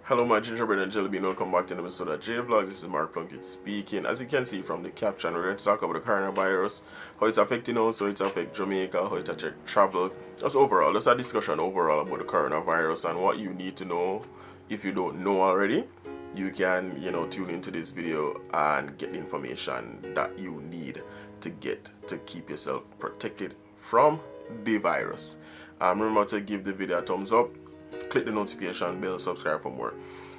Hello my gingerbread and jelly bean, welcome back to an episode of J Vlogs. This is Mark Plunkett speaking. As you can see from the caption, we're going to talk about the coronavirus, how it's affecting us, how it affects Jamaica, how it affects travel. Just overall, just a discussion overall about the coronavirus and what you need to know. If you don't know already, you can, tune into this video and get the information that you need to get to keep yourself protected from the virus. Remember to give the video a thumbs up, click the notification bell, subscribe for more.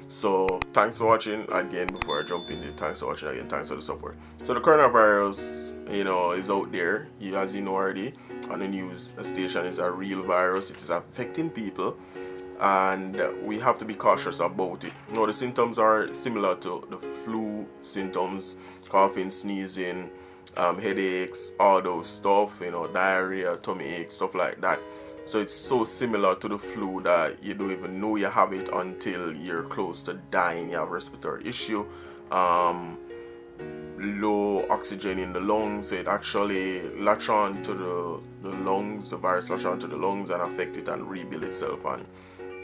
So thanks for watching again. Before I jump into it, thanks for watching again, thanks for the support. So the coronavirus, is out there, as you know already on the news station. Is a real virus. It is affecting people and we have to be cautious about it. Now the symptoms are similar to the flu symptoms: coughing, sneezing, headaches, all those stuff, diarrhea, tummy ache, stuff like that. So it's so similar to the flu that you don't even know you have it until you're close to dying. You have a respiratory issue, low oxygen in the lungs. It actually latch on to the lungs, the virus latch on to the lungs and affect it and rebuild itself and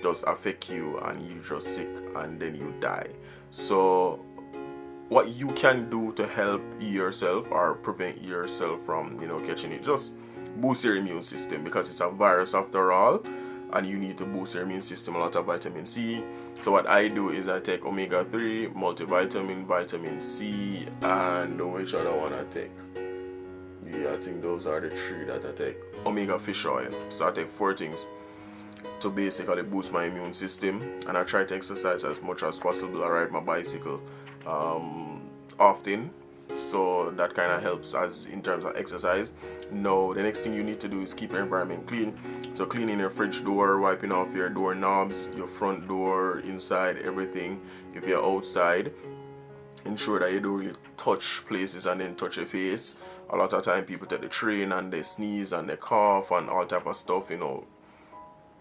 does affect you, and you're just sick and then you die. So what you can do to help yourself or prevent yourself from catching it, just boost your immune system, because it's a virus after all and you need to boost your immune system. A lot of vitamin C. So what I do is I take omega-3, multivitamin, vitamin C, and which other one I take? Yeah, I think those are the three that I take. Omega fish oil. So I take 4 things to basically boost my immune system, and I try to exercise as much as possible. I ride my bicycle often, so that kind of helps as in terms of exercise. Now the next thing you need to do is keep your environment clean. So cleaning your fridge door, wiping off your door knobs, your front door, inside, everything. If you're outside, ensure that you don't really touch places and then touch your face. A lot of time people take the train and they sneeze and they cough and all type of stuff.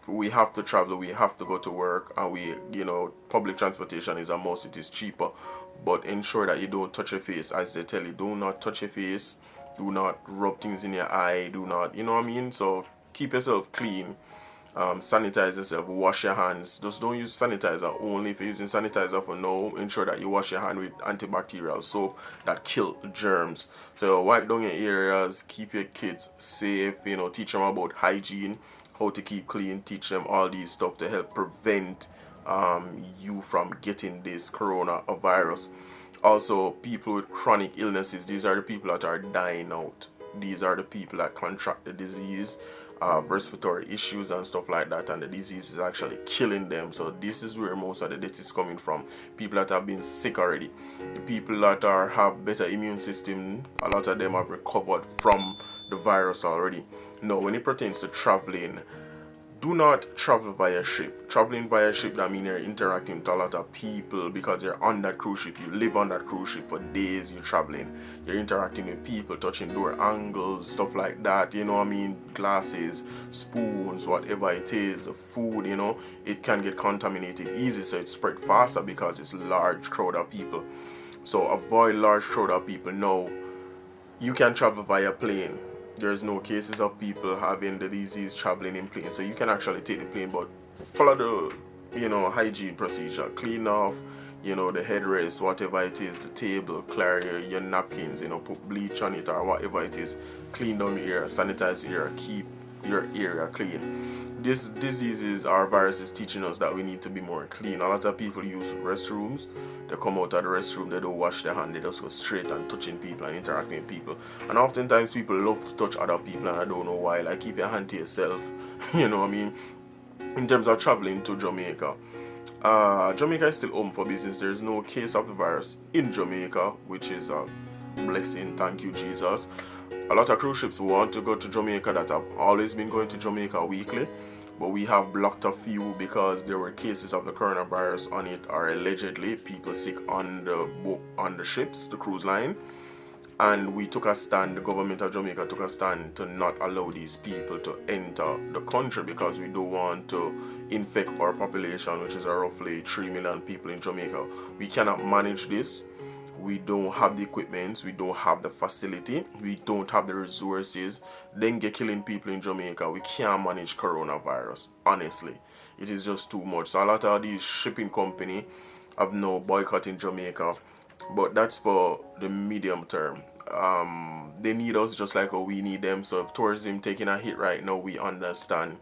We have to travel, we have to go to work, and public transportation is a must. It is cheaper, but ensure that you don't touch your face. As they tell you, do not touch your face, do not rub things in your eye, do not, so keep yourself clean. Sanitize yourself, wash your hands. Just don't use sanitizer only. If you're using sanitizer for now, ensure that you wash your hand with antibacterial soap that kill germs. So wipe down your areas, keep your kids safe, teach them about hygiene, how to keep clean, teach them all these stuff to help prevent you from getting this coronavirus. Also, people with chronic illnesses, these are the people that are dying out. These are the people that contract the disease, respiratory issues and stuff like that, and the disease is actually killing them. So this is where most of the death is coming from. People that have been sick already. The people that have better immune system, a lot of them have recovered from the virus already. Now when it pertains to traveling, do not travel via ship. Traveling via ship, that means you're interacting with a lot of people, because you're on that cruise ship. You live on that cruise ship for days. You're traveling, you're interacting with people, touching door angles, stuff like that, glasses, spoons, whatever it is, the food, it can get contaminated easy, so it spread faster because it's a large crowd of people. So avoid large crowd of people. Now you can travel via plane. There's no cases of people having the disease traveling in plane, so you can actually take the plane, but follow the hygiene procedure. Clean off the headrest, whatever it is, the table, clear your napkins, put bleach on it or whatever it is. Clean down the area, sanitize the area, keep your area clean. This diseases or virus is teaching us that we need to be more clean. A lot of people use restrooms. They come out of the restroom, they don't wash their hand, they just go straight and touching people and interacting with people. And oftentimes people love to touch other people, and I don't know why. Like, keep your hand to yourself. In terms of traveling to Jamaica, Jamaica is still home for business. There is no case of the virus in Jamaica, which is a blessing. Thank you, Jesus. A lot of cruise ships want to go to Jamaica that have always been going to Jamaica weekly, but we have blocked a few because there were cases of the coronavirus on it, or allegedly people sick on the ships, the cruise line, and we took a stand. The government of Jamaica took a stand to not allow these people to enter the country, because we don't want to infect our population, which is roughly 3 million people in Jamaica. We cannot manage this we don't have the equipment, we don't have the facility, we don't have the resources, dengue killing people in Jamaica, we can't manage coronavirus. Honestly, it is just too much. So a lot of these shipping company have no boycotting Jamaica, but that's for the medium term. They need us just like we need them. So if tourism taking a hit right now, we understand,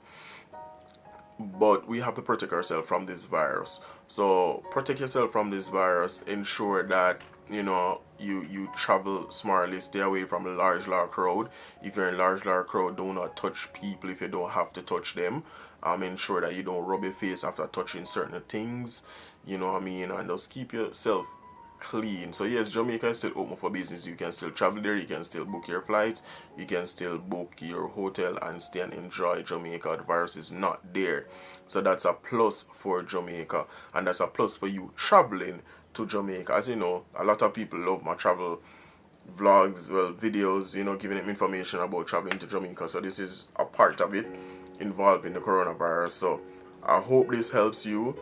but we have to protect ourselves from this virus. So protect yourself from this virus, ensure that you travel smartly, stay away from a large crowd. If you're in large crowd, do not touch people if you don't have to touch them. Ensure that you don't rub your face after touching certain things, and just keep yourself clean. So yes, Jamaica is still open for business. You can still travel there, you can still book your flights, you can still book your hotel and stay and enjoy Jamaica. The virus is not there, so that's a plus for Jamaica, and that's a plus for you traveling to Jamaica. As you know, a lot of people love my travel vlogs, videos, giving them information about traveling to Jamaica. So this is a part of it involving the coronavirus. So I hope this helps you.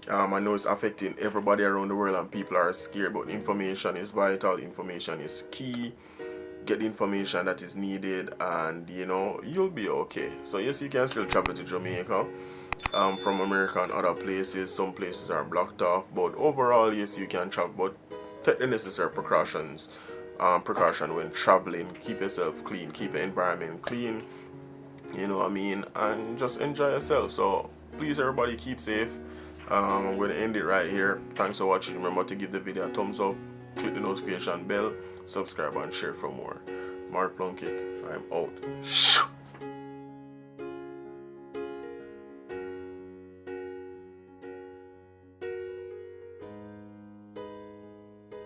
I know it's affecting everybody around the world and people are scared, but information is vital, information is key. Get the information that is needed and you'll be okay. So yes, you can still travel to Jamaica from America and other places. Some places are blocked off, but overall yes, you can travel, but take the necessary precaution when traveling. Keep yourself clean, keep your environment clean, and just enjoy yourself. So please everybody, keep safe. I'm going to end it right here. Thanks for watching. Remember to give the video a thumbs up, click the notification bell, subscribe and share for more. Mark Plunkett, I'm out.